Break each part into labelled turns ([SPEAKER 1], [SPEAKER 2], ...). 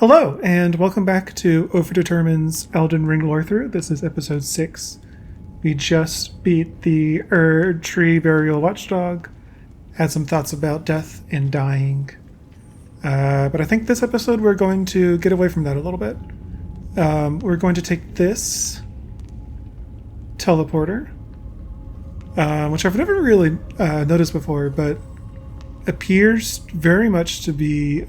[SPEAKER 1] Hello, and welcome back to Overdetermined's Elden Ring lore through. This is episode 6. We just beat the Erd Tree Burial Watchdog, had some thoughts about death and dying. But I think this episode we're going to get away from that a little bit. We're going to take this teleporter, which I've never really noticed before, but appears very much to be...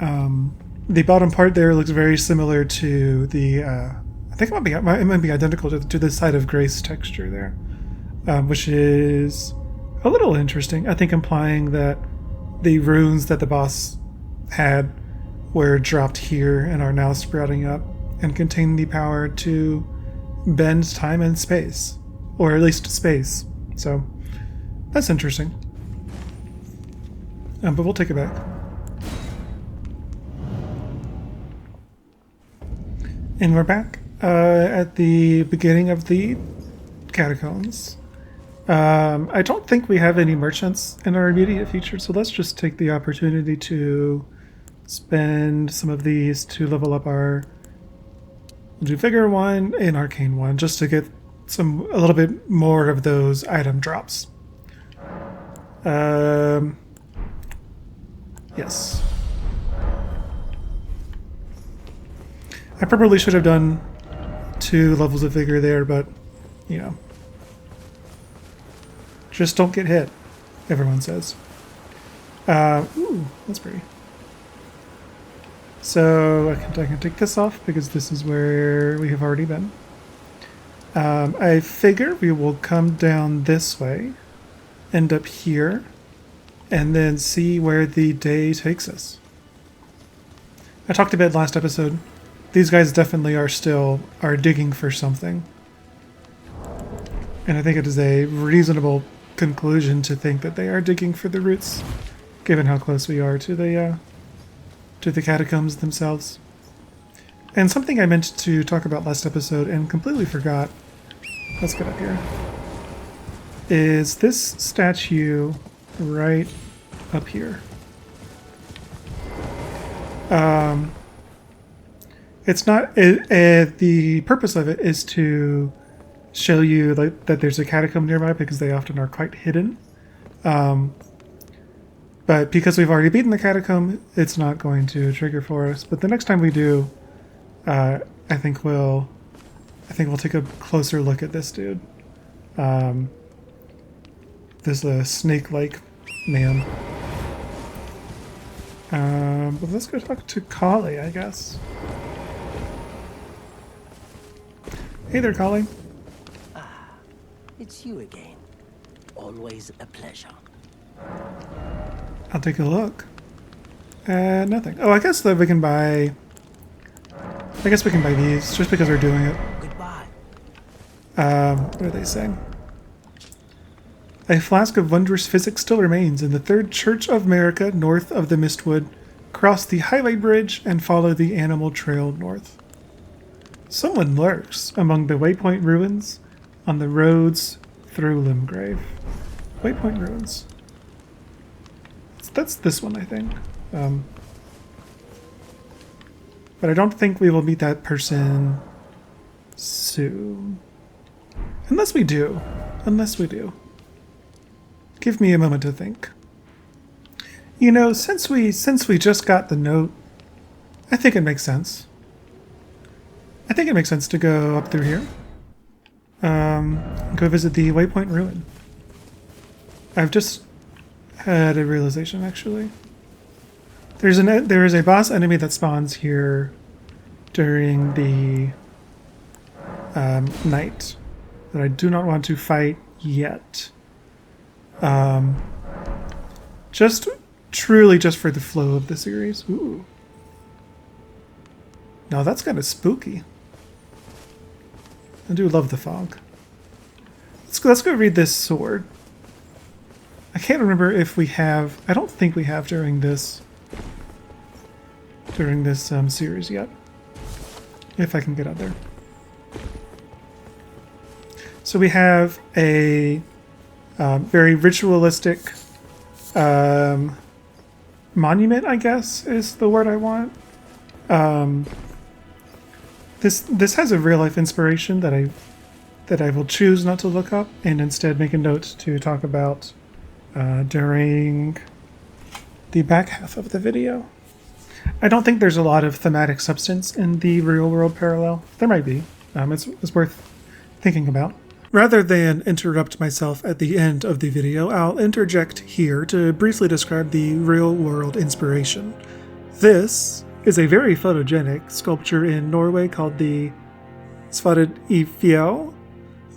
[SPEAKER 1] the bottom part there looks very similar to the, I think it might be identical to the Side of Grace texture there, which is a little interesting. I think implying that the runes that the boss had were dropped here and are now sprouting up and contain the power to bend time and space, or at least space. So that's interesting. But we'll take it back. And we're back at the beginning of the catacombs. I don't think we have any merchants in our immediate future, so let's just take the opportunity to spend some of these to level up our... We'll do Vigor 1 and Arcane 1, just to get a little bit more of those item drops. Yes. I probably should have done 2 levels of Vigor there, but, you know. Just don't get hit, everyone says. Ooh, that's pretty. So I can take this off because this is where we have already been. I figure we will come down this way, end up here, and then see where the day takes us. I talked about last episode. These guys definitely are digging for something. And I think it is a reasonable conclusion to think that they are digging for the roots, given how close we are to the catacombs themselves. And something I meant to talk about last episode and completely forgot, let's get up here, is this statue right up here. It's not... the purpose of it is to show you that there's a catacomb nearby, because they often are quite hidden. But because we've already beaten the catacomb, it's not going to trigger for us. But the next time we do, I think we'll take a closer look at this dude. This snake-like man. But let's go talk to Kali, I guess. Hey there, Kali.
[SPEAKER 2] Ah, it's you again. Always a pleasure.
[SPEAKER 1] I'll take a look. Nothing. Oh, I guess that we can buy... I guess we can buy these, just because we're doing it.
[SPEAKER 2] Goodbye.
[SPEAKER 1] What are they saying? A flask of wondrous physics still remains in the Third Church of America, north of the Mistwood. Cross the highway bridge and follow the animal trail north. Someone lurks among the Waypoint ruins on the roads through Limgrave. Waypoint ruins. That's this one, I think. But I don't think we will meet that person soon. Unless we do. Unless we do. Give me a moment to think. You know, since we just got the note, I think it makes sense. I think it makes sense to go up through here. Go visit the Waypoint Ruin. I've just had a realization, actually. There is a boss enemy that spawns here during the night that I do not want to fight yet. Truly just for the flow of the series. Ooh. Now that's kind of spooky. I do love the fog. Let's go read this sword. I can't remember if we have... I don't think we have during this series yet. If I can get out there. So we have a very ritualistic monument, I guess, is the word I want. This has a real life inspiration that I will choose not to look up and instead make a note to talk about during the back half of the video. I don't think there's a lot of thematic substance in the real world parallel. There might be. It's worth thinking about. Rather than interrupt myself at the end of the video, I'll interject here to briefly describe the real world inspiration. This is a very photogenic sculpture in Norway called the Svared I Fjell.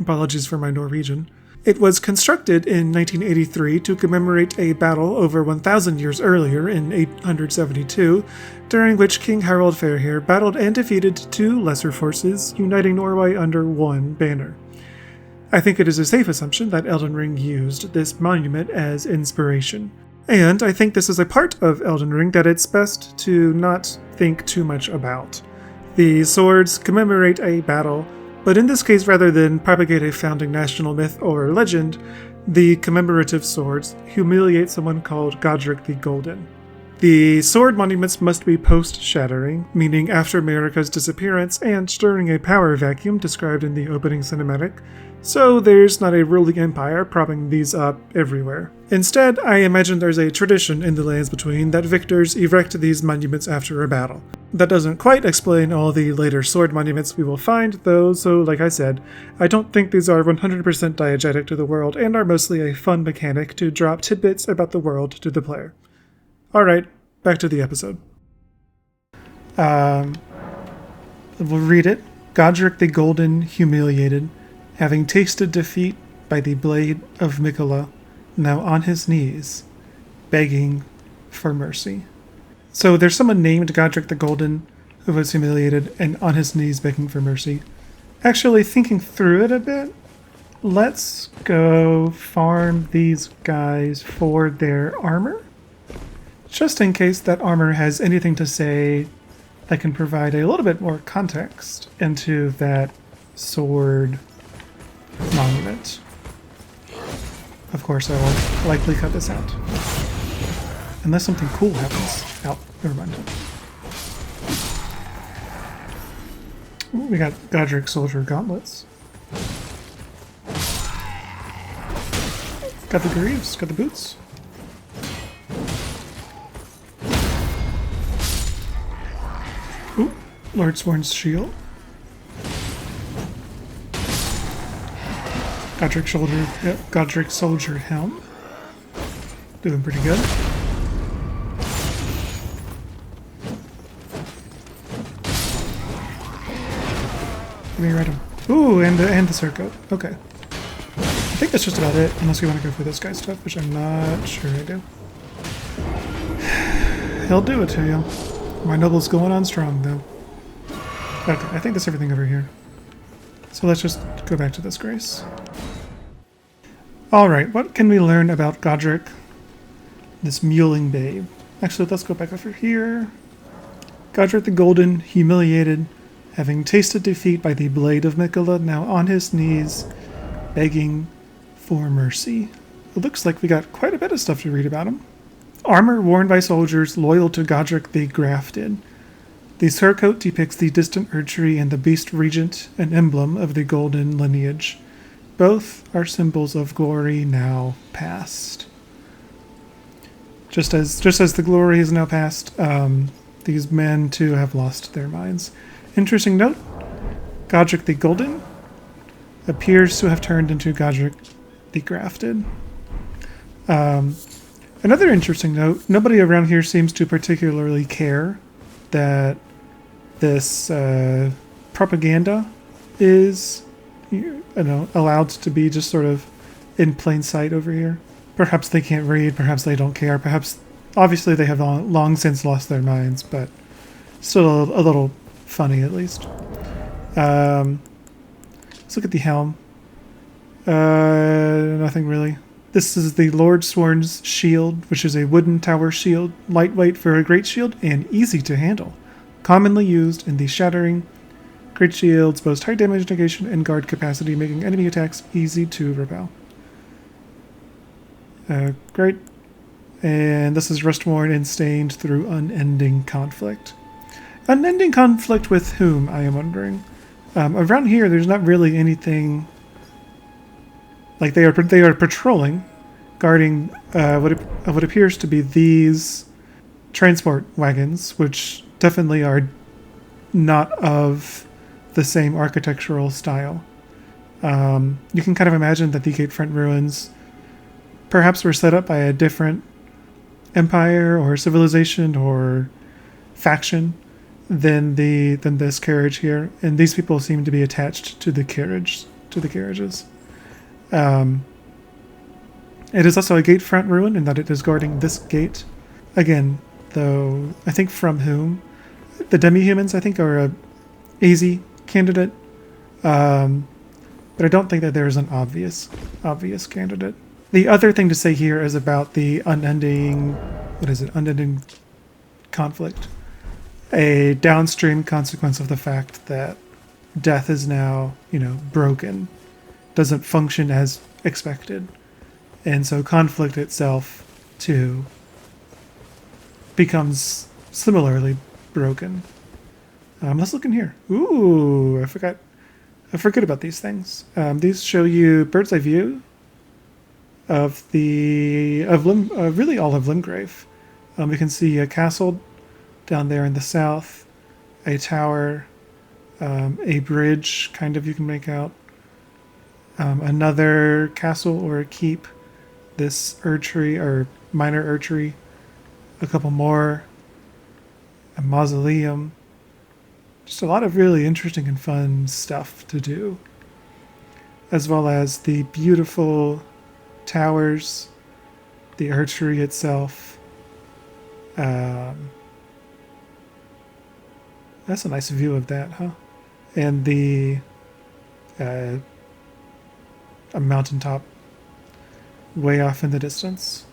[SPEAKER 1] Apologies for my Norwegian. It was constructed in 1983 to commemorate a battle over 1,000 years earlier in 872, during which King Harald Fairhair battled and defeated two lesser forces, uniting Norway under one banner. I think it is a safe assumption that Elden Ring used this monument as inspiration. And I think this is a part of Elden Ring that it's best to not think too much about. The swords commemorate a battle, but in this case, rather than propagate a founding national myth or legend, the commemorative swords humiliate someone called Godric the Golden. The sword monuments must be post-shattering, meaning after Marika's disappearance and during a power vacuum described in the opening cinematic, so there's not a ruling empire propping these up everywhere. Instead, I imagine there's a tradition in the lands between that victors erect these monuments after a battle. That doesn't quite explain all the later sword monuments we will find, though, so like I said, I don't think these are 100% diegetic to the world and are mostly a fun mechanic to drop tidbits about the world to the player. Alright, back to the episode. We'll read it. Godric the Golden humiliated, having tasted defeat by the blade of Mikola, now on his knees, begging for mercy. So there's someone named Godric the Golden who was humiliated and on his knees begging for mercy. Actually, thinking through it a bit, let's go farm these guys for their armor. Just in case that armor has anything to say that can provide a little bit more context into that sword monument. Of course, I will likely cut this out. Unless something cool happens. Oh, never mind. Ooh, we got Godric Soldier gauntlets. Got the greaves, got the boots. Ooh, Lord Sworn's shield. Godric Soldier helm. Doing pretty good. Let me read him. Ooh, and the surcoat. Okay. I think that's just about it, unless we want to go for this guy's stuff, which I'm not sure I do. He'll do it to you. My noble's going on strong, though. Okay, I think that's everything over here. So let's just go back to this grace. Alright, what can we learn about Godric? This mewling babe. Actually, let's go back over here. Godric the Golden, humiliated, having tasted defeat by the blade of Mikola, now on his knees, begging for mercy. It looks like we got quite a bit of stuff to read about him. Armor worn by soldiers loyal to Godric the Grafted. The surcoat depicts the distant Erdtree and the Beast Regent, an emblem of the Golden lineage. Both are symbols of glory now past. Just as the glory is now past, these men too have lost their minds. Interesting note, Godric the Golden appears to have turned into Godric the Grafted. Another interesting note, nobody around here seems to particularly care that this propaganda is, allowed to be just sort of in plain sight over here. Perhaps they can't read, perhaps they don't care, perhaps, obviously they have long since lost their minds, but still a little funny at least. Let's look at the helm. Nothing really. This is the Lord Sworn's shield, which is a wooden tower shield, lightweight for a great shield and easy to handle. Commonly used in the shattering. Great shields boast high damage negation and guard capacity, making enemy attacks easy to repel. Great. And this is rust-worn and stained through unending conflict. Unending conflict with whom, I am wondering. Around here, there's not really anything. Like they are patrolling, guarding what appears to be these transport wagons, which definitely are not of the same architectural style. You can kind of imagine that the Gatefront ruins perhaps were set up by a different empire or civilization or faction than this carriage here, and these people seem to be attached to the carriages. It is also a Gatefront ruin in that it is guarding this gate. Again, though, I think from whom the demi-humans I think are a easy candidate, but I don't think that there is an obvious candidate. The other thing to say here is about the unending conflict. A downstream consequence of the fact that death is now, broken, doesn't function as expected. And so conflict itself, too, becomes similarly broken. Let's look in here. Ooh, I forget about these things. These show you bird's eye view of really all of Limgrave. We can see a castle down there in the south, a tower, a bridge, kind of you can make out, another castle or a keep, this Erdtree or minor Erdtree, a couple more, a mausoleum. Just a lot of really interesting and fun stuff to do, as well as the beautiful towers, the Erdtree itself. That's a nice view of that, huh? And the a mountaintop way off in the distance,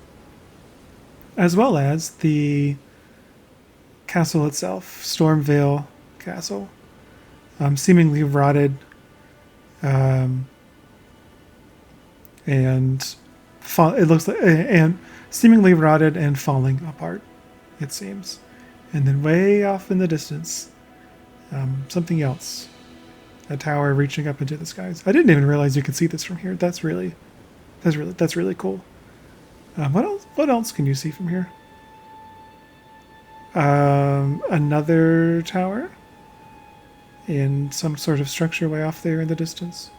[SPEAKER 1] as well as the castle itself, Stormvale Castle, seemingly rotted, and it looks like, and seemingly rotted and falling apart, it seems. And then way off in the distance, something else, a tower reaching up into the skies. I didn't even realize you could see this from here. That's really cool. What else can you see from here? Another tower in some sort of structure way off there in the distance.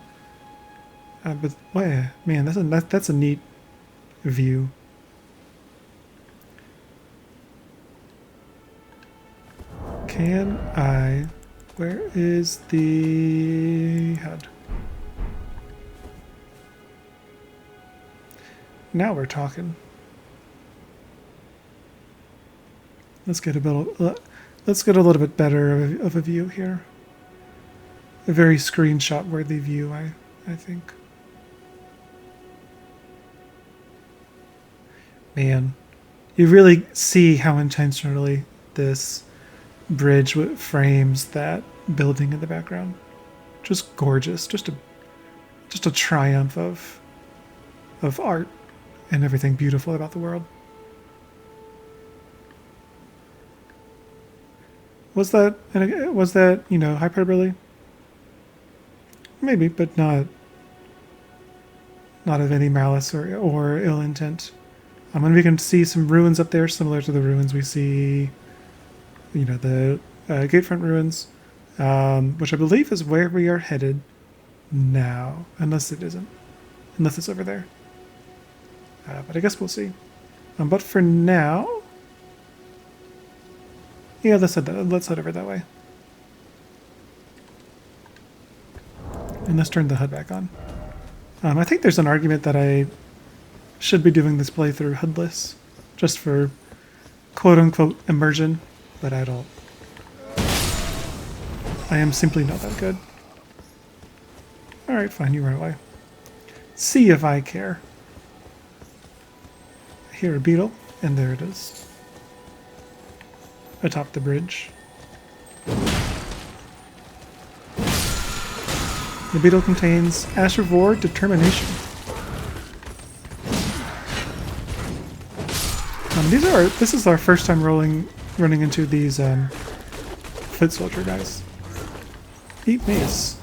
[SPEAKER 1] But man, that's a neat view. Where is the HUD? Now we're talking. Let's get a little bit better of a view here. A very screenshot-worthy view, I think. Man, you really see how intentionally this bridge frames that building in the background. Just gorgeous. Just a triumph of art and everything beautiful about the world. Was that hyperbole? Maybe, but not of any malice or ill intent. And we can see some ruins up there similar to the ruins we see, the Gatefront ruins, which I believe is where we are headed now, unless it isn't. Unless it's over there. But I guess we'll see. But for now, yeah, let's head over that way. And let's turn the HUD back on. I think there's an argument that I should be doing this playthrough HUDless, just for quote-unquote immersion, but I don't. I am simply not that good. Alright, fine, you run away. See if I care. I hear a beetle, and there it is. Atop the bridge. The beetle contains Ashervore Determination. This is our first time running into these foot soldier guys. Eat mace.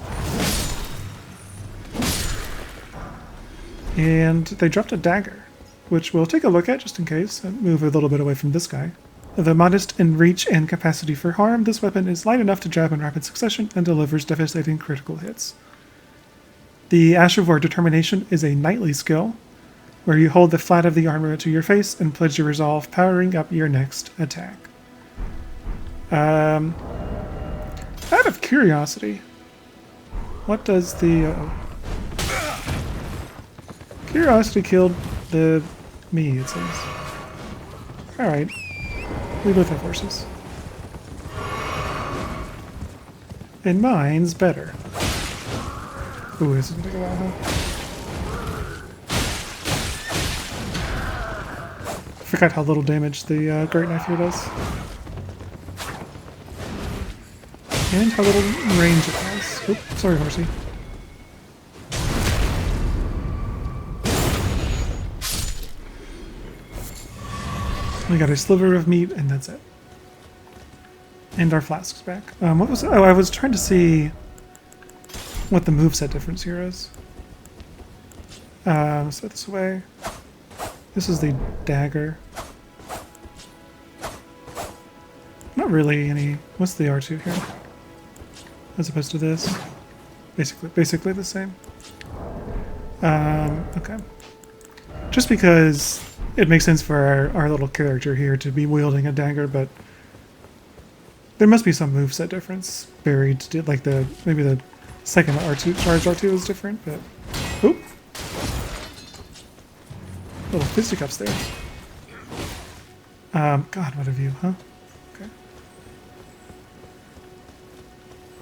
[SPEAKER 1] And they dropped a dagger, which we'll take a look at just in case and move a little bit away from this guy. Though modest in reach and capacity for harm, this weapon is light enough to jab in rapid succession and delivers devastating critical hits. The Ash of War Determination is a knightly skill, where you hold the flat of the armor to your face and pledge your resolve, powering up your next attack. Out of curiosity, what does the... Curiosity killed me, it seems. Alright. We both have horses. And mine's better. Ooh, this is gonna take a while, huh? I forgot how little damage the great knife here does. And how little range it has. Oop, sorry, horsey. We got a sliver of meat, and that's it. And our flask's back. What was? Oh, I was trying to see what the moveset difference here is. Set this away. This is the dagger. Not really any. What's the R2 here? As opposed to this. Basically the same. Okay. Just because it makes sense for our little character here to be wielding a dagger, but there must be some moveset difference buried. Like maybe the second R2 charge R2 is different, but oop. Little fisticuffs there. God, what a view, huh? Okay.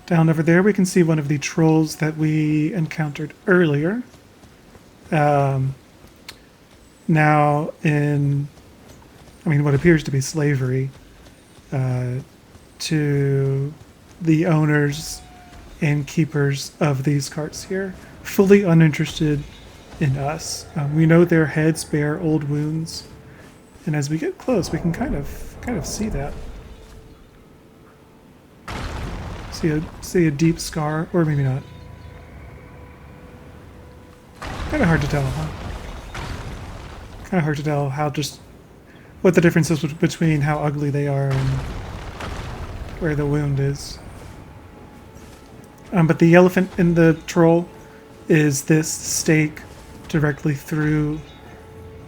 [SPEAKER 1] Down over there, we can see one of the trolls that we encountered earlier. Now in, what appears to be slavery, to the owners and keepers of these carts here, fully uninterested in us. We know their heads bear old wounds, and as we get close, we can kind of see that. See a deep scar, or maybe not. Kind of hard to tell, huh? Kind of hard to tell what the difference is between how ugly they are and where the wound is. But the elephant in the troll is this stake directly through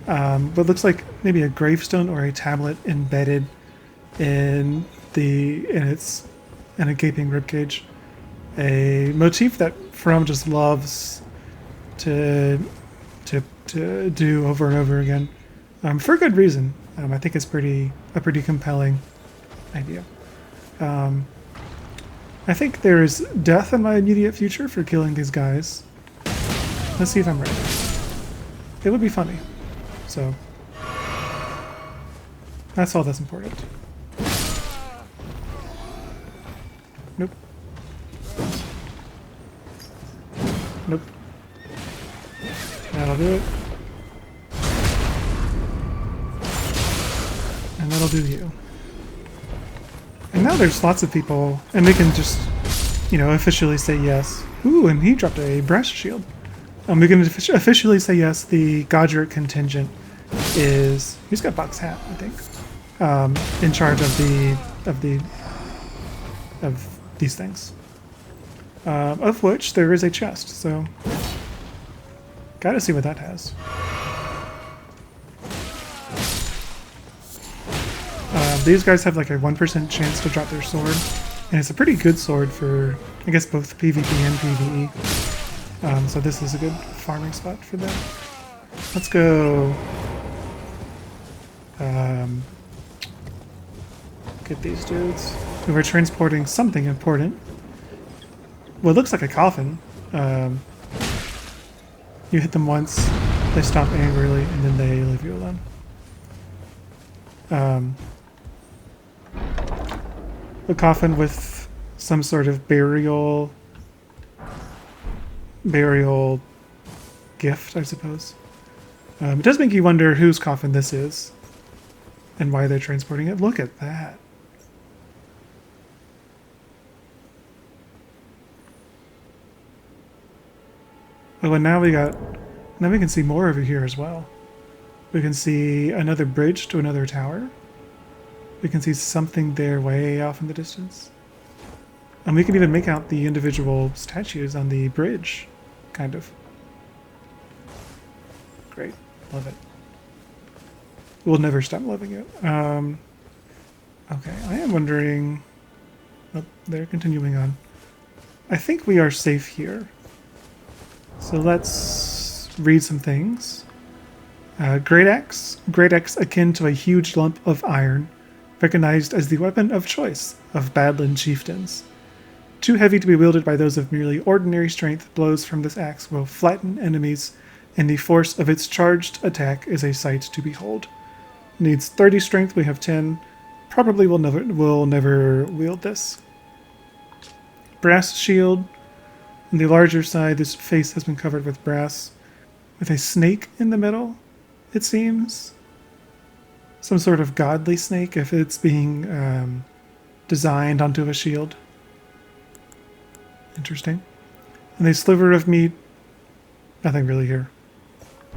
[SPEAKER 1] what looks like maybe a gravestone or a tablet embedded in a gaping ribcage. A motif that From just loves to do over and over again, for good reason. I think it's a pretty compelling idea. I think there is death in my immediate future for killing these guys. Let's see if I'm right. It would be funny. So that's all that's important. Nope. Nope. That'll do it. And that'll do you. And now there's lots of people, and they can just, officially say yes. Ooh, and he dropped a brass shield. We can officially say yes. The Godric contingent is, he's got Buck's hat, I think, in charge of these things. Of which there is a chest, so gotta see what that has. These guys have like a 1% chance to drop their sword, and it's a pretty good sword for, I guess, both PvP and PvE. So this is a good farming spot for them. Let's go get these dudes who are transporting something important. Well, it looks like a coffin. You hit them once, they stop angrily, and then they leave you alone. A coffin with some sort of burial gift, I suppose. It does make you wonder whose coffin this is and why they're transporting it. Look at that. Oh, and now we can see more over here as well. We can see another bridge to another tower. We can see something there way off in the distance. And we can even make out the individual statues on the bridge, kind of. Great. Love it. We'll never stop loving it. Okay, I am wondering... Oh, they're continuing on. I think we are safe here. So let's read some things. Great axe akin to a huge lump of iron, recognized as the weapon of choice of Badland chieftains. Too heavy to be wielded by those of merely ordinary strength, blows from this axe will flatten enemies, and the force of its charged attack is a sight to behold. Needs 30 strength, we have 10. Probably will never wield this. Brass shield. On the larger side, this face has been covered with brass, with a snake in the middle, it seems. Some sort of godly snake if it's being designed onto a shield. Interesting. And a sliver of meat. Nothing really here.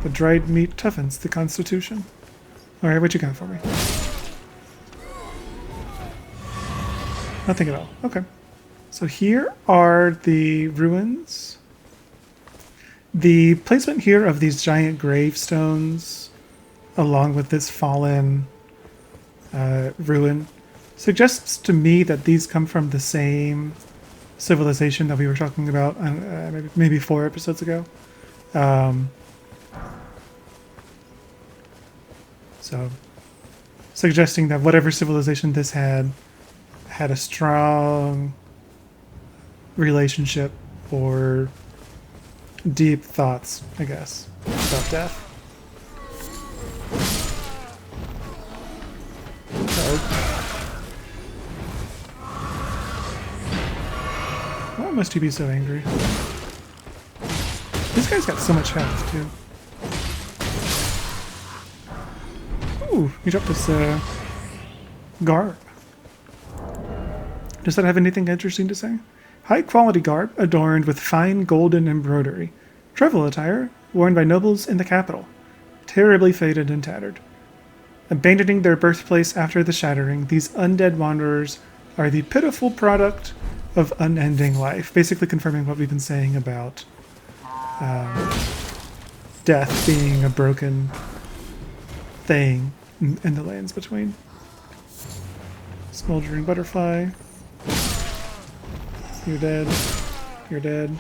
[SPEAKER 1] The dried meat toughens the constitution. Alright, what you got for me? Nothing at all. Okay. So here are the ruins. The placement here of these giant gravestones, along with this fallen ruin, suggests to me that these come from the same civilization that we were talking about maybe 4 episodes ago. So, suggesting that whatever civilization this had a strong relationship or deep thoughts, I guess, about death. Why must he be so angry? This guy's got so much health, too. Ooh, he dropped this garb. Does that have anything interesting to say? High-quality garb adorned with fine golden embroidery. Travel attire worn by nobles in the capital. Terribly faded and tattered. Abandoning their birthplace after the shattering, these undead wanderers are the pitiful product of unending life. Basically confirming what we've been saying about death being a broken thing in the lands between. Smoldering butterfly. You're dead. You're dead.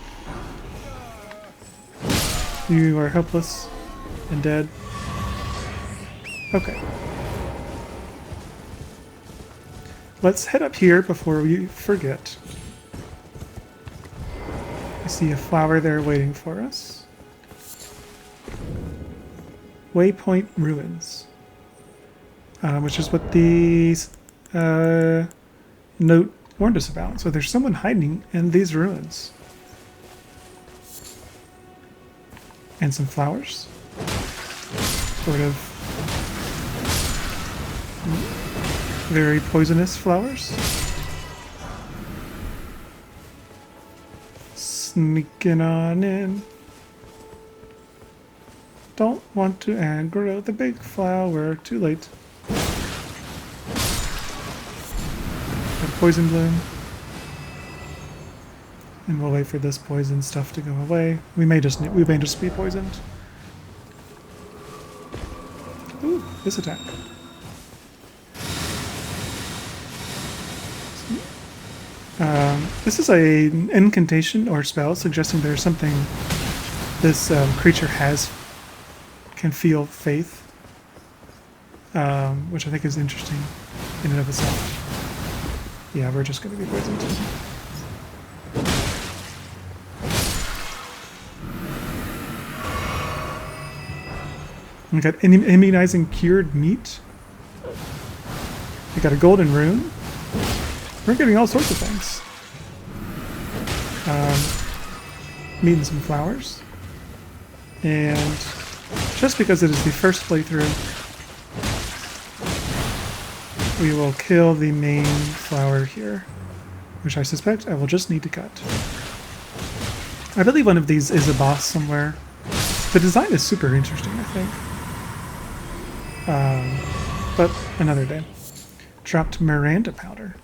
[SPEAKER 1] You are helpless and dead. Okay. Let's head up here before we forget. I see a flower there waiting for us. Waypoint Ruins. Which is what the note warned us about. So there's someone hiding in these ruins. And some flowers. Sort of very poisonous flowers. Sneaking on in. Don't want to aggro the big flower. Too late. Poison bloom. And we'll wait for this poison stuff to go away. We may just be poisoned. Ooh, this attack. This is an incantation or spell suggesting there's something this creature can feel faith, which I think is interesting in and of itself. Yeah, we're just going to be poisoned. We got immunizing cured meat. We got a golden rune. We're getting all sorts of things. Meat and some flowers. And just because it is the first playthrough, we will kill the main flower here, which I suspect I will just need to cut. I believe one of these is a boss somewhere. The design is super interesting, I think. But another day. Dropped Miranda powder.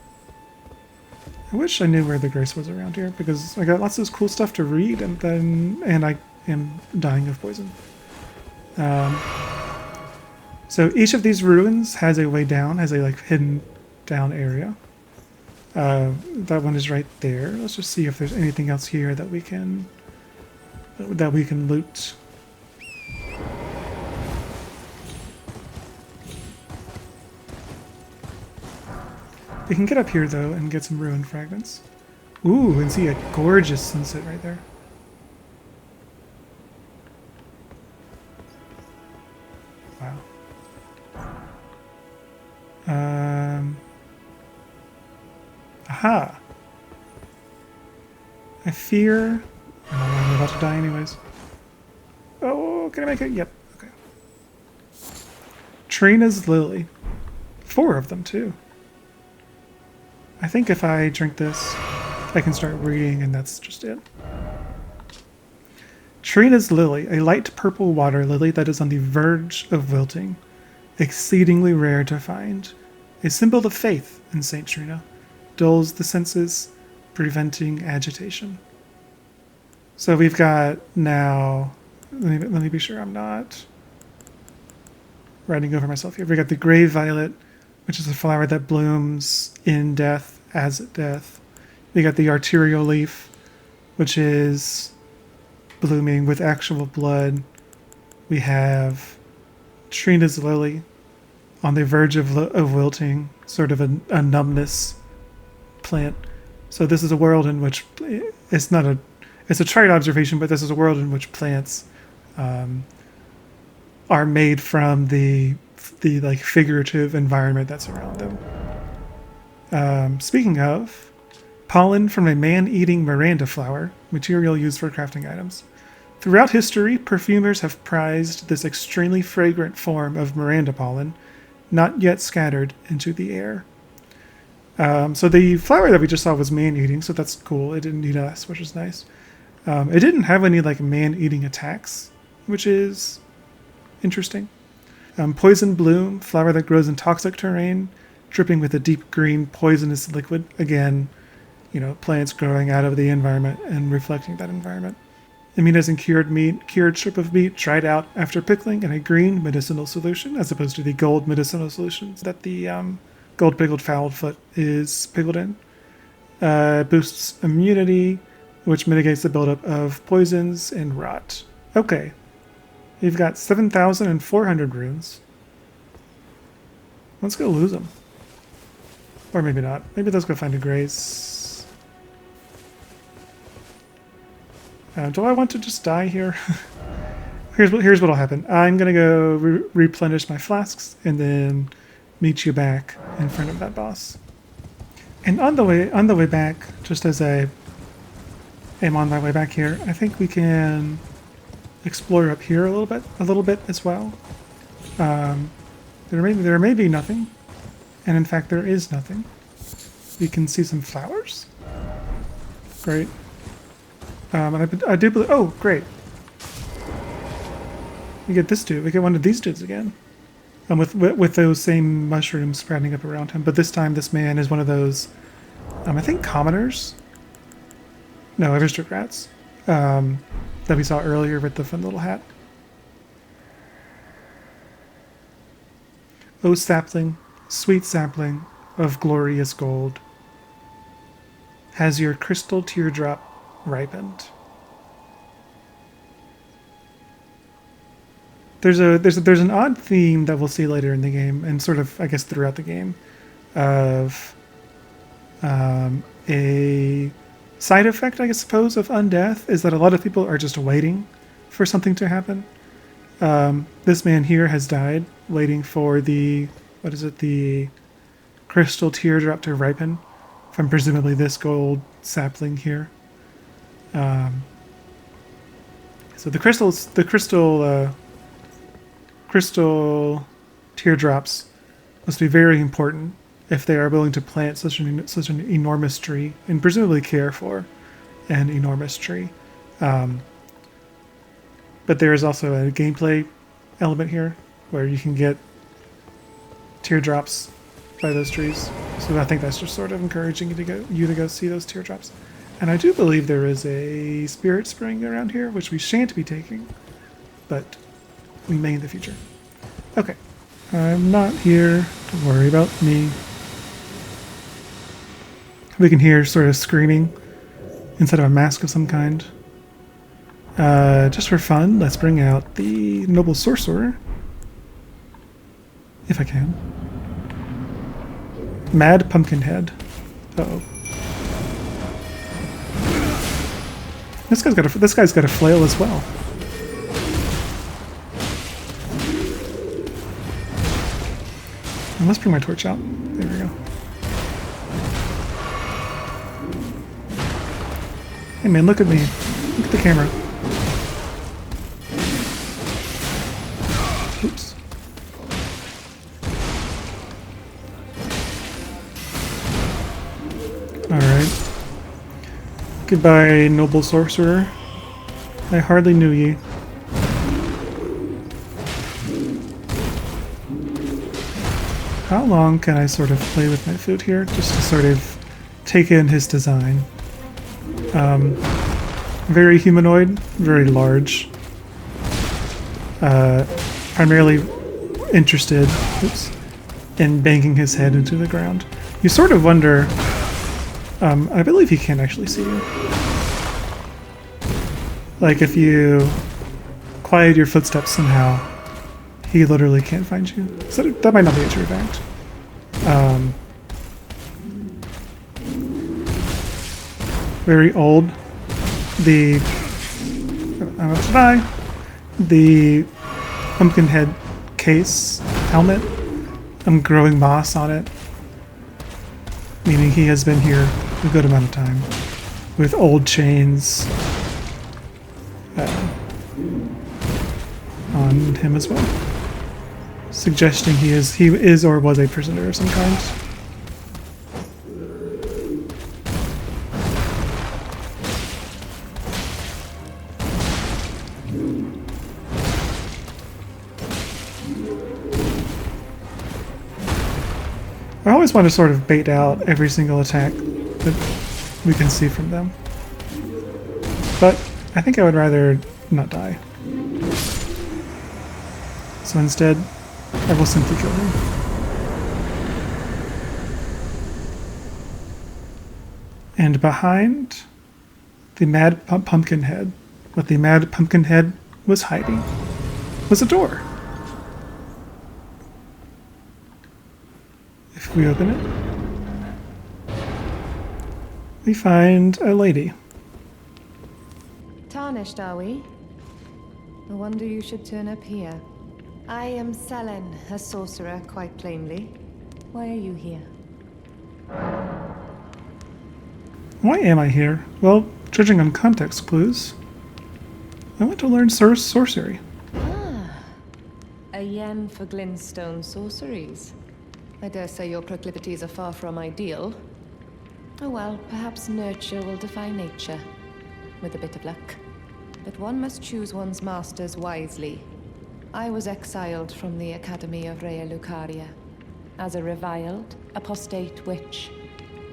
[SPEAKER 1] I wish I knew where the grace was around here, because I got lots of cool stuff to read, and I am dying of poison. So each of these ruins has a way down, has a like hidden down area. That one is right there. Let's just see if there's anything else here that we can loot. We can get up here though and get some ruin fragments. Ooh, and see a gorgeous sunset right there. Wow. Aha. I fear. Oh, I'm about to die anyways. Oh, can I make it? Yep. Okay. Trina's Lily. 4 of them too. I think if I drink this, I can start reading, and that's just it. Trina's Lily, a light purple water lily that is on the verge of wilting. Exceedingly rare to find. A symbol of faith in St. Trina. Dulls the senses, preventing agitation. So we've got now... Let me be sure I'm not writing over myself here. We've got the gray violet, which is a flower that blooms in death, as death. We got the arterial leaf, which is blooming with actual blood. We have Trina's lily on the verge of wilting, sort of a numbness plant. So this is a world in which it's a trite observation, but this is a world in which plants are made from the like figurative environment that's around them. Speaking of, pollen from a man-eating Miranda flower, material used for crafting items. Throughout history, perfumers have prized this extremely fragrant form of Miranda pollen, not yet scattered into the air. So the flower that we just saw was man-eating, so that's cool. It didn't eat us, which is nice. It didn't have any like man-eating attacks, which is interesting. Poison bloom, flower that grows in toxic terrain, dripping with a deep green poisonous liquid. Again, plants growing out of the environment and reflecting that environment. Immunizing cured meat, cured strip of meat dried out after pickling in a green medicinal solution, as opposed to the gold medicinal solutions that the gold pickled fowl foot is pickled in. Boosts immunity, which mitigates the buildup of poisons and rot. Okay. We've got 7,400 runes. Let's go lose them. Or maybe not. Maybe let's go find a grace. Do I want to just die here? Here's what'll happen. I'm gonna go replenish my flasks and then meet you back in front of that boss. And on the way back, just as I am on my way back here, I think we can explore up here a little bit as well. There may be nothing, and in fact there is nothing. We can see some flowers. Great. And I do believe. Oh, great. We get this dude. We get one of these dudes again. With those same mushrooms sprouting up around him. But this time, this man is one of those, I think, commoners? No, aristocrats. That we saw earlier with the fun little hat. O sapling, sweet sapling of glorious gold, has your crystal teardrop ripened? There's an odd theme that we'll see later in the game, and sort of, I guess, throughout the game, of a side effect, I suppose, of undeath is that a lot of people are just waiting for something to happen. This man here has died waiting for the crystal teardrop to ripen from presumably this gold sapling here. So the crystal teardrops must be very important if they are willing to plant such an enormous tree and presumably care for an enormous tree. But there is also a gameplay element here where you can get teardrops by those trees. So I think that's just sort of encouraging you to go see those teardrops. And I do believe there is a spirit spring around here, which we shan't be taking, but we may in the future. Okay, I'm not here. Don't worry about me. We can hear sort of screaming inside of a mask of some kind. Just for fun, let's bring out the noble sorcerer. If I can. Mad Pumpkinhead. Uh-oh. This guy's got a flail as well. Let's bring my torch out. There we go. Hey man, look at me. Look at the camera. Oops. Alright. Goodbye, noble sorcerer. I hardly knew ye. How long can I sort of play with my food here, just to sort of take in his design? Very humanoid, very large. Primarily interested in banging his head into the ground. You sort of wonder... I believe he can't actually see you. Like, if you quiet your footsteps somehow, he literally can't find you. So that might not be a true fact. Very old. I'm about to die. The pumpkin head case helmet. I'm growing moss on it. Meaning he has been here a good amount of time. With old chains on him as well. Suggesting he is or was a prisoner of some kind. I always want to sort of bait out every single attack that we can see from them. But I think I would rather not die. So instead, I will simply kill him. And behind the Mad Pumpkin Head, what the Mad Pumpkin Head was hiding, was a door. If we open it, we find a lady.
[SPEAKER 3] Tarnished, are we? No wonder you should turn up here. I am Sellen, a sorcerer, quite plainly. Why are you here?
[SPEAKER 1] Why am I here? Well, judging on context clues, I want to learn sorcery.
[SPEAKER 3] Ah, a yen for glintstone sorceries. I dare say your proclivities are far from ideal. Oh well, perhaps nurture will defy nature, with a bit of luck. But one must choose one's masters wisely. I was exiled from the Academy of Rea Lucaria as a reviled, apostate witch.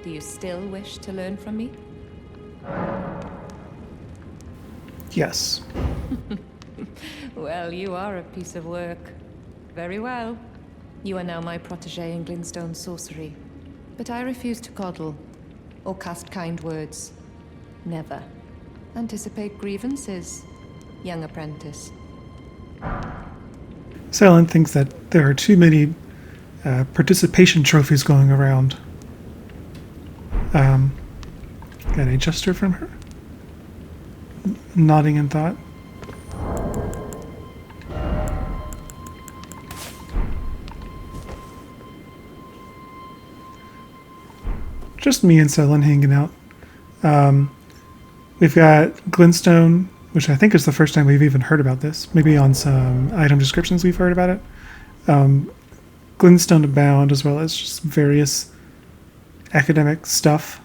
[SPEAKER 3] Do you still wish to learn from me?
[SPEAKER 1] Yes.
[SPEAKER 3] Well, you are a piece of work. Very well. You are now my protege in glintstone sorcery. But I refuse to coddle, or cast kind words. Never. Anticipate grievances, young apprentice.
[SPEAKER 1] Sellen thinks that there are too many participation trophies going around. Got a gesture from her? Nodding in thought. Just me and Sellen hanging out. We've got glintstone, which I think is the first time we've even heard about this. Maybe on some item descriptions we've heard about it. Glintstone abound, as well as just various academic stuff.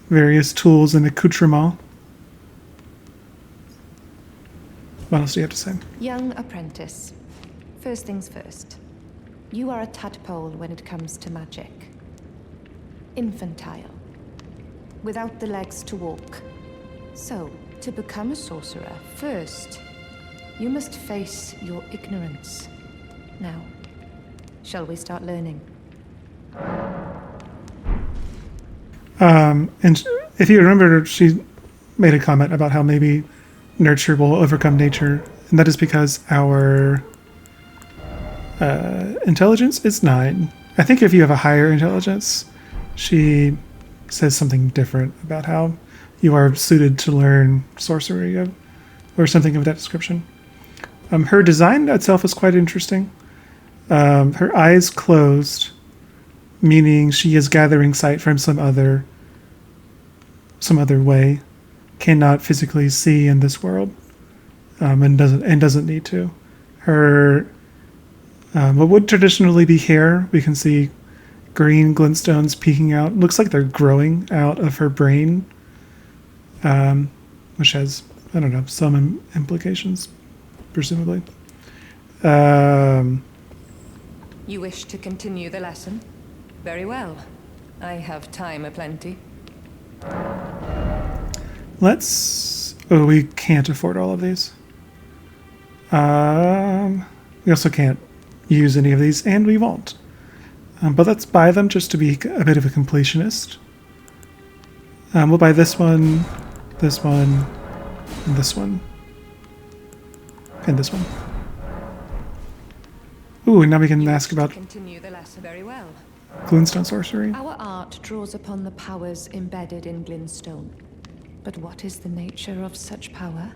[SPEAKER 1] Various tools and accoutrements What else do you have to say?
[SPEAKER 3] Young apprentice. First things first. You are a tadpole when it comes to magic. Infantile. Without the legs to walk. So, to become a sorcerer, first, you must face your ignorance. Now, shall we start learning?
[SPEAKER 1] And if you remember, she made a comment about how maybe nurture will overcome nature, and that is because our intelligence is 9. I think if you have a higher intelligence, she says something different about how you are suited to learn sorcery or something of that description. Her design itself is quite interesting. Her eyes closed, meaning she is gathering sight from some other way, cannot physically see in this world, and doesn't need to. Her what would traditionally be hair, we can see green glintstones peeking out. Looks like they're growing out of her brain, which has, I don't know, some implications, presumably.
[SPEAKER 3] You wish to continue the lesson? Very well. I have time aplenty.
[SPEAKER 1] Oh, we can't afford all of these. We also can't use any of these, and we won't. But let's buy them just to be a bit of a completionist. We'll buy this one, and this one, and this one. Ooh, and now we can ask about
[SPEAKER 3] Continue the lesson very well.
[SPEAKER 1] Glintstone sorcery.
[SPEAKER 3] Our art draws upon the powers embedded in Glintstone. But what is the nature of such power?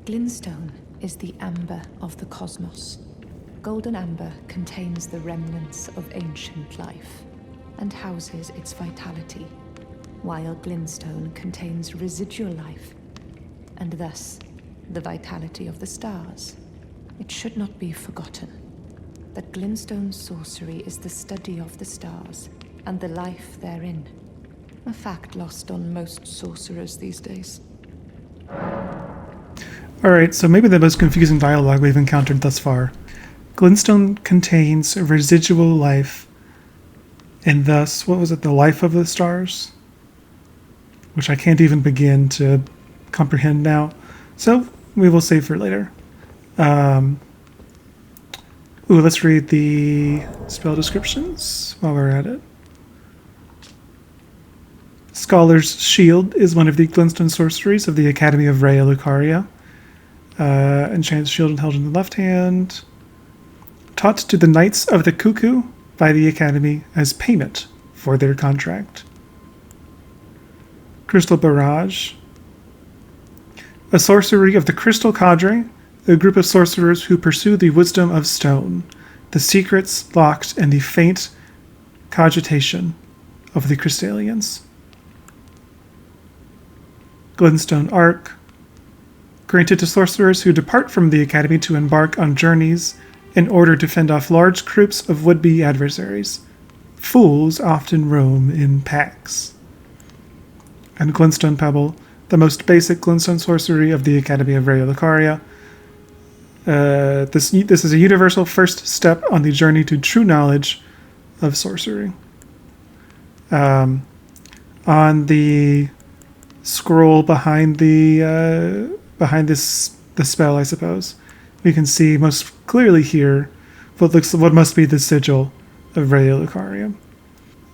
[SPEAKER 3] Glintstone is the amber of the cosmos. Golden amber contains the remnants of ancient life and houses its vitality, while Glintstone contains residual life and thus the vitality of the stars. It should not be forgotten that Glintstone sorcery is the study of the stars and the life therein. A fact lost on most sorcerers these days.
[SPEAKER 1] Alright, so maybe the most confusing dialogue we've encountered thus far. Glintstone contains residual life, and thus, what was it, the life of the stars? Which I can't even begin to comprehend now. So, we will save for later. Let's read the spell descriptions while we're at it. Scholar's Shield is one of the Glintstone sorceries of the Academy of Rhea Lucaria. Enchants shield held in the left hand. Taught to the Knights of the Cuckoo by the Academy as payment for their contract. Crystal Barrage. A sorcery of the Crystal Cadre, a group of sorcerers who pursue the wisdom of stone, the secrets locked in the faint cogitation of the Crystallians. Glintstone Arc. Granted to sorcerers who depart from the Academy to embark on journeys in order to fend off large groups of would-be adversaries. Fools often roam in packs. And Glintstone Pebble, the most basic Glintstone sorcery of the Academy of Rhea Lucaria. This is a universal first step on the journey to true knowledge of sorcery. On the scroll behind the spell, I suppose, we can see most clearly here what must be the sigil of Rhea Lucaria.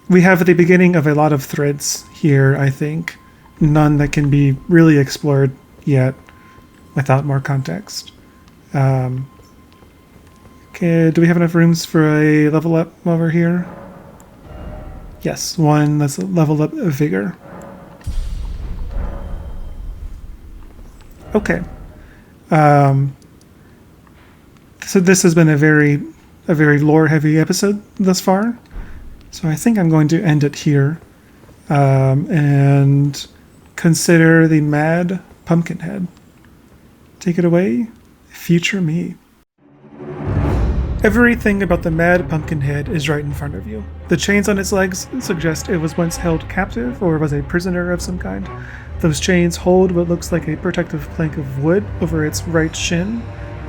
[SPEAKER 1] We have the beginning of a lot of threads here, I think. None that can be really explored yet without more context. Okay, do we have enough rooms for a level up while we're here? Yes, one. Let's level up Vigor. Okay. So this has been a very lore-heavy episode thus far. So I think I'm going to end it here and consider the Mad Pumpkinhead. Take it away, future me. Everything about the Mad Pumpkinhead is right in front of you. The chains on its legs suggest it was once held captive or was a prisoner of some kind. Those chains hold what looks like a protective plank of wood over its right shin,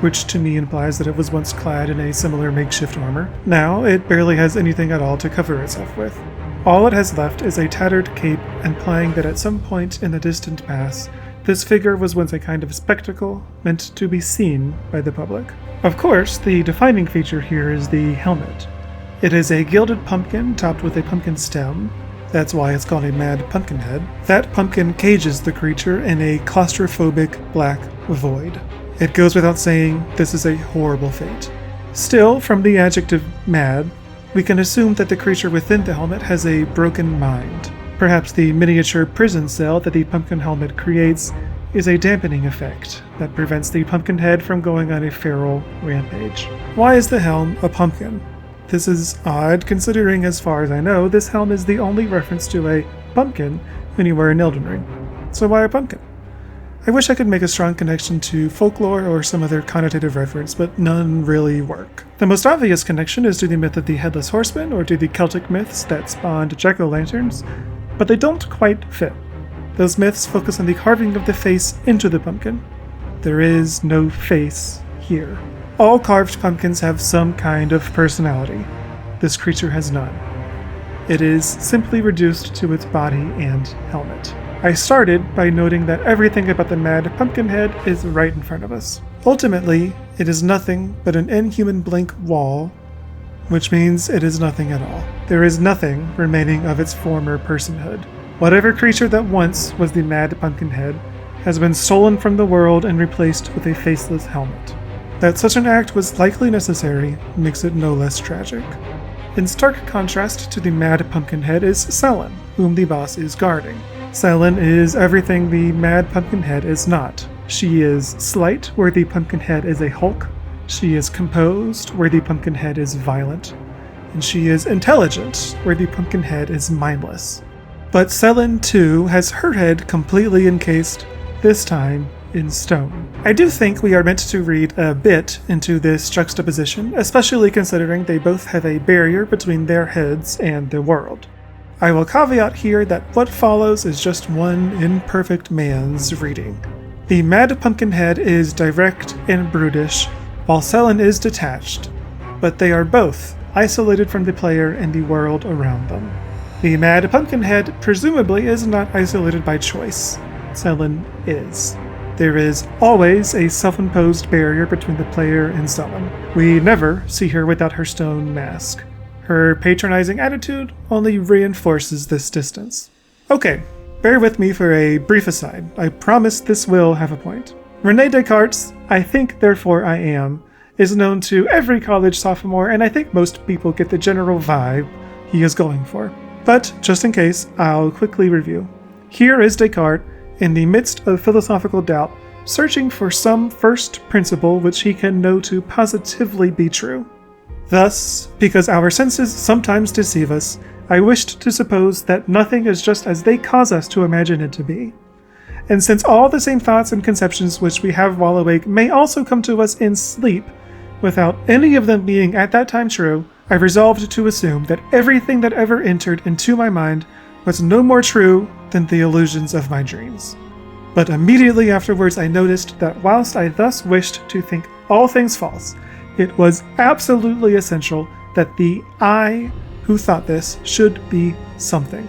[SPEAKER 1] which to me implies that it was once clad in a similar makeshift armor. Now, it barely has anything at all to cover itself with. All it has left is a tattered cape, implying that at some point in the distant past, this figure was once a kind of spectacle meant to be seen by the public. Of course, the defining feature here is the helmet. It is a gilded pumpkin topped with a pumpkin stem. That's why it's called a Mad Pumpkinhead. That pumpkin cages the creature in a claustrophobic black void. It goes without saying, this is a horrible fate. Still, from the adjective mad, we can assume that the creature within the helmet has a broken mind. Perhaps the miniature prison cell that the pumpkin helmet creates is a dampening effect that prevents the pumpkin head from going on a feral rampage. Why is the helm a pumpkin? This is odd, considering, as far as I know, this helm is the only reference to a pumpkin anywhere in Elden Ring. So why a pumpkin? I wish I could make a strong connection to folklore or some other connotative reference, but none really work. The most obvious connection is to the myth of the Headless Horseman or to the Celtic myths that spawned jack-o'-lanterns, but they don't quite fit. Those myths focus on the carving of the face into the pumpkin. There is no face here. All carved pumpkins have some kind of personality. This creature has none. It is simply reduced to its body and helmet. I started by noting that everything about the Mad Pumpkinhead is right in front of us. Ultimately, it is nothing but an inhuman blank wall, which means it is nothing at all. There is nothing remaining of its former personhood. Whatever creature that once was the Mad Pumpkinhead has been stolen from the world and replaced with a faceless helmet. That such an act was likely necessary makes it no less tragic. In stark contrast to the Mad Pumpkinhead is Sellen, whom the boss is guarding. Sellen is everything the Mad Pumpkinhead is not. She is slight, where the Pumpkinhead is a hulk. She is composed, where the Pumpkinhead is violent. And she is intelligent, where the Pumpkinhead is mindless. But Sellen, too, has her head completely encased, this time in stone. I do think we are meant to read a bit into this juxtaposition, especially considering they both have a barrier between their heads and the world. I will caveat here that what follows is just one imperfect man's reading. The Mad Pumpkinhead is direct and brutish, while Sellen is detached, but they are both isolated from the player and the world around them. The Mad Pumpkinhead presumably is not isolated by choice. Sellen is. There is always a self-imposed barrier between the player and Sellen. We never see her without her stone mask. Her patronizing attitude only reinforces this distance. Okay, bear with me for a brief aside. I promise this will have a point. René Descartes' "I think, therefore I am" is known to every college sophomore, and I think most people get the general vibe he is going for. But, just in case, I'll quickly review. Here is Descartes, in the midst of philosophical doubt, searching for some first principle which he can know to positively be true. Thus, because our senses sometimes deceive us, I wished to suppose that nothing is just as they cause us to imagine it to be. And since all the same thoughts and conceptions which we have while awake may also come to us in sleep, without any of them being at that time true, I resolved to assume that everything that ever entered into my mind was no more true than the illusions of my dreams. But immediately afterwards I noticed that whilst I thus wished to think all things false, it was absolutely essential that the I who thought this should be something.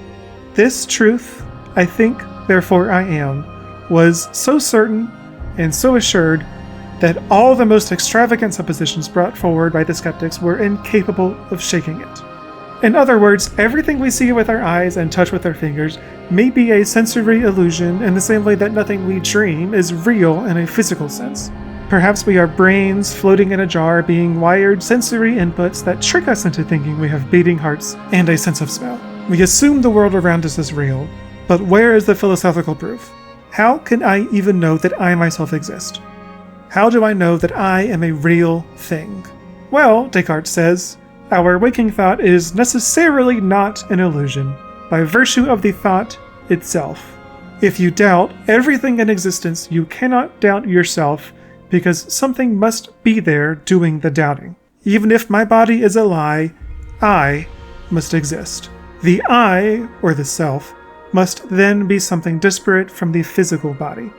[SPEAKER 1] This truth, "I think, therefore I am," was so certain and so assured that all the most extravagant suppositions brought forward by the skeptics were incapable of shaking it. In other words, everything we see with our eyes and touch with our fingers may be a sensory illusion in the same way that nothing we dream is real in a physical sense. Perhaps we are brains floating in a jar being wired sensory inputs that trick us into thinking we have beating hearts and a sense of smell. We assume the world around us is real, but where is the philosophical proof? How can I even know that I myself exist? How do I know that I am a real thing? Well, Descartes says, our waking thought is necessarily not an illusion, by virtue of the thought itself. If you doubt everything in existence, you cannot doubt yourself, because something must be there doing the doubting. Even if my body is a lie, I must exist. The I, or the self, must then be something disparate from the physical body.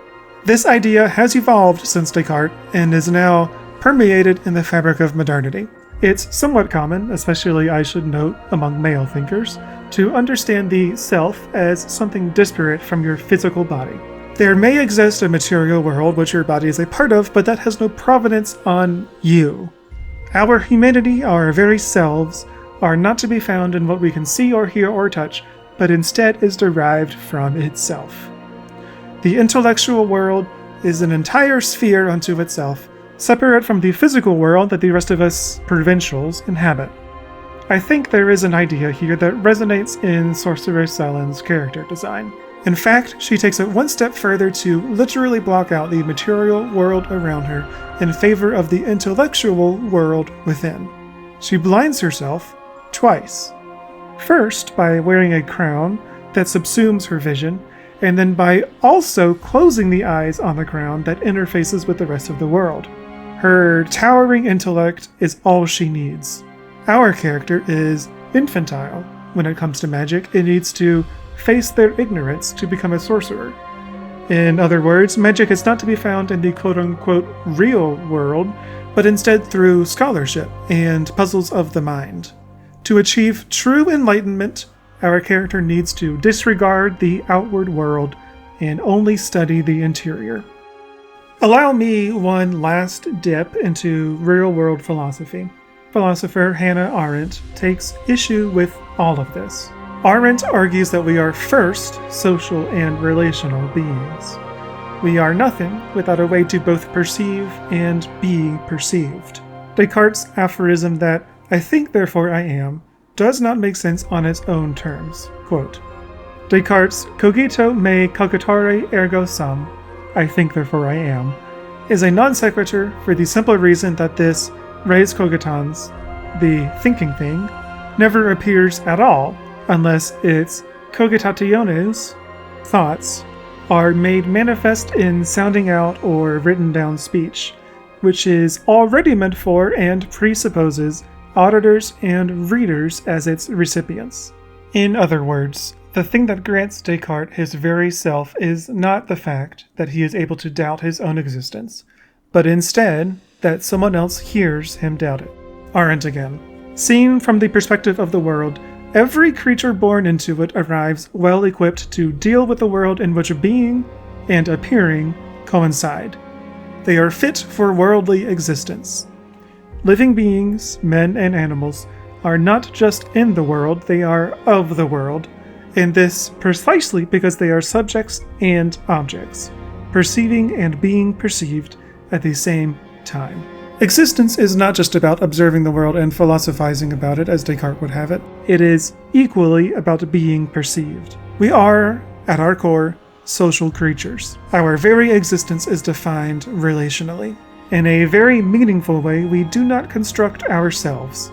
[SPEAKER 1] This idea has evolved since Descartes and is now permeated in the fabric of modernity. It's somewhat common, especially I should note among male thinkers, to understand the self as something disparate from your physical body. There may exist a material world which your body is a part of, but that has no provenance on you. Our humanity, our very selves, are not to be found in what we can see or hear or touch, but instead is derived from itself. The intellectual world is an entire sphere unto itself, separate from the physical world that the rest of us provincials inhabit. I think there is an idea here that resonates in Sorceress Sellen's character design. In fact, she takes it one step further to literally block out the material world around her in favor of the intellectual world within. She blinds herself twice. First, by wearing a crown that subsumes her vision, and then by also closing the eyes on the crown that interfaces with the rest of the world. Her towering intellect is all she needs. Our character is infantile when it comes to magic. It needs to face their ignorance to become a sorcerer. In other words, magic is not to be found in the quote-unquote real world, but instead through scholarship and puzzles of the mind. To achieve true enlightenment, our character needs to disregard the outward world and only study the interior. Allow me one last dip into real-world philosophy. Philosopher Hannah Arendt takes issue with all of this. Arendt argues that we are first social and relational beings. We are nothing without a way to both perceive and be perceived. Descartes' aphorism that "I think, therefore I am" does not make sense on its own terms. Quote, Descartes' cogito me cogitare ergo sum, "I think, therefore I am," is a non sequitur for the simple reason that this res cogitans, the thinking thing, never appears at all unless its cogitationes, thoughts, are made manifest in sounding out or written down speech, which is already meant for and presupposes auditors and readers as its recipients. In other words, the thing that grants Descartes his very self is not the fact that he is able to doubt his own existence, but instead that someone else hears him doubt it. Arendt again. Seen from the perspective of the world, every creature born into it arrives well equipped to deal with the world in which being and appearing coincide. They are fit for worldly existence. Living beings, men and animals, are not just in the world, they are of the world, and this precisely because they are subjects and objects, perceiving and being perceived at the same time. Existence is not just about observing the world and philosophizing about it as Descartes would have it. It is equally about being perceived. We are, at our core, social creatures. Our very existence is defined relationally. In a very meaningful way, we do not construct ourselves.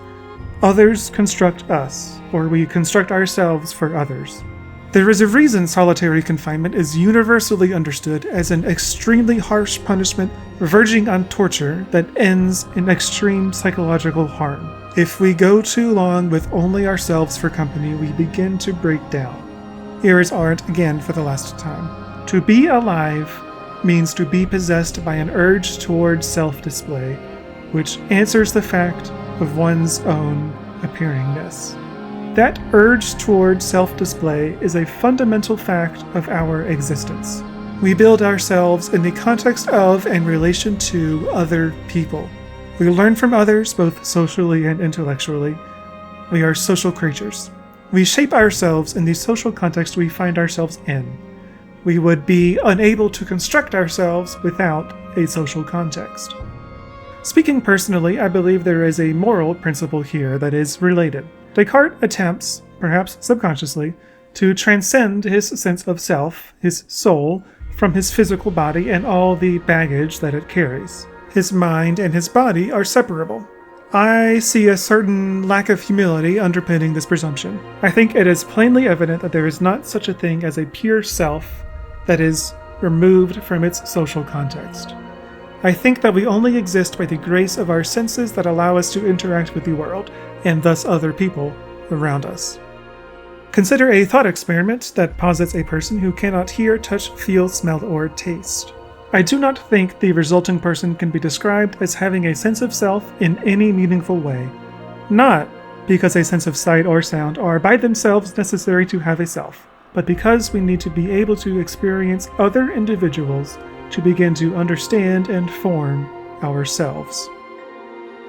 [SPEAKER 1] Others construct us, or we construct ourselves for others. There is a reason solitary confinement is universally understood as an extremely harsh punishment verging on torture that ends in extreme psychological harm. If we go too long with only ourselves for company, we begin to break down. Here is Arendt again for the last time. To be alive means to be possessed by an urge toward self-display, which answers the fact of one's own appearingness. That urge toward self-display is a fundamental fact of our existence. We build ourselves in the context of and relation to other people. We learn from others both socially and intellectually. We are social creatures. We shape ourselves in the social context we find ourselves in. We would be unable to construct ourselves without a social context. Speaking personally, I believe there is a moral principle here that is related. Descartes attempts, perhaps subconsciously, to transcend his sense of self, his soul, from his physical body and all the baggage that it carries. His mind and his body are separable. I see a certain lack of humility underpinning this presumption. I think it is plainly evident that there is not such a thing as a pure self that is removed from its social context. I think that we only exist by the grace of our senses that allow us to interact with the world, and thus other people around us. Consider a thought experiment that posits a person who cannot hear, touch, feel, smell, or taste. I do not think the resulting person can be described as having a sense of self in any meaningful way. Not because a sense of sight or sound are by themselves necessary to have a self, but because we need to be able to experience other individuals to begin to understand and form ourselves.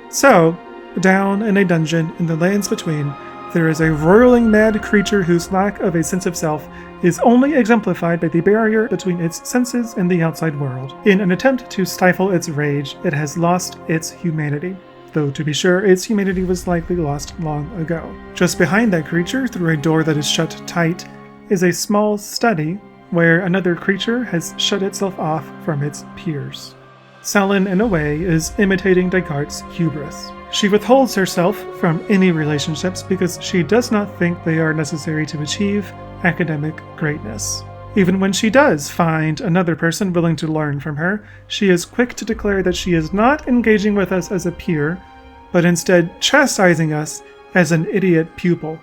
[SPEAKER 1] So, down in a dungeon in the lands between, there is a roiling mad creature whose lack of a sense of self is only exemplified by the barrier between its senses and the outside world. In an attempt to stifle its rage, it has lost its humanity. Though to be sure, its humanity was likely lost long ago. Just behind that creature, through a door that is shut tight, is a small study where another creature has shut itself off from its peers. Sellen, in a way, is imitating Descartes' hubris. She withholds herself from any relationships because she does not think they are necessary to achieve academic greatness. Even when she does find another person willing to learn from her, she is quick to declare that she is not engaging with us as a peer, but instead chastising us as an idiot pupil.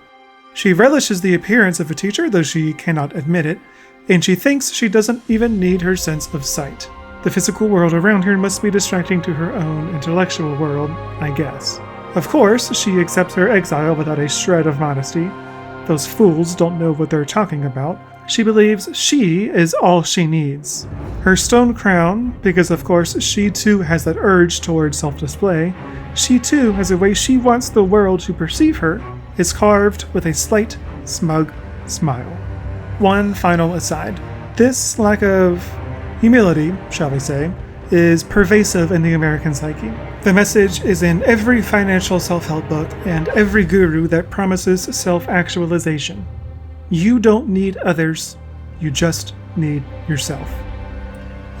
[SPEAKER 1] She relishes the appearance of a teacher, though she cannot admit it, and she thinks she doesn't even need her sense of sight. The physical world around her must be distracting to her own intellectual world, I guess. Of course, she accepts her exile without a shred of modesty. Those fools don't know what they're talking about. She believes she is all she needs. Her stone crown, because of course she too has that urge toward self-display, she too has a way she wants the world to perceive her, is carved with a slight, smug smile. One final aside. This lack of humility, shall we say, is pervasive in the American psyche. The message is in every financial self-help book and every guru that promises self-actualization. You don't need others, you just need yourself.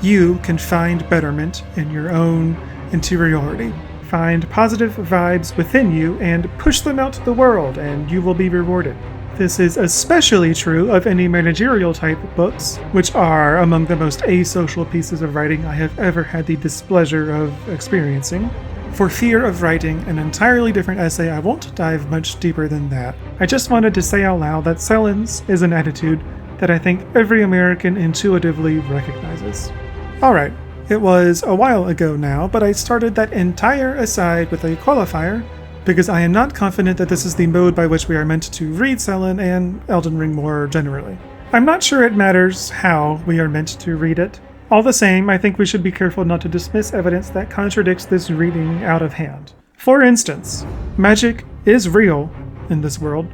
[SPEAKER 1] You can find betterment in your own interiority. Find positive vibes within you and push them out to the world, and you will be rewarded. This is especially true of any managerial type books, which are among the most asocial pieces of writing I have ever had the displeasure of experiencing. For fear of writing an entirely different essay, I won't dive much deeper than that. I just wanted to say out loud that Sellen's is an attitude that I think every American intuitively recognizes. Alright, it was a while ago now, but I started that entire aside with a qualifier, because I am not confident that this is the mode by which we are meant to read Sellen and Elden Ring more generally. I'm not sure it matters how we are meant to read it. All the same, I think we should be careful not to dismiss evidence that contradicts this reading out of hand. For instance, magic is real in this world,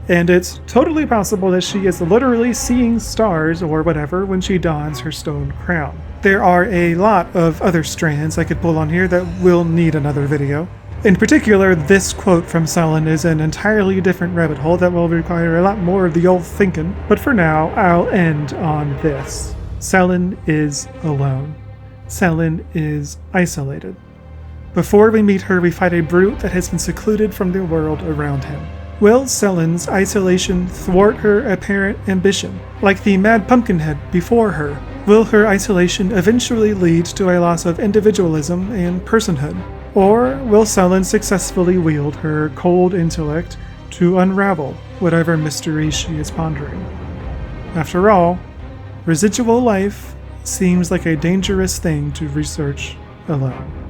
[SPEAKER 1] and it's totally possible that she is literally seeing stars or whatever when she dons her stone crown. There are a lot of other strands I could pull on here that will need another video. In particular, this quote from Sellen is an entirely different rabbit hole that will require a lot more of the old thinking, but for now, I'll end on this. Sellen is alone. Sellen is isolated. Before we meet her, we fight a brute that has been secluded from the world around him. Will Sellen's isolation thwart her apparent ambition? Like the Mad Pumpkinhead before her, will her isolation eventually lead to a loss of individualism and personhood? Or will Sellen successfully wield her cold intellect to unravel whatever mystery she is pondering? After all, residual life seems like a dangerous thing to research alone.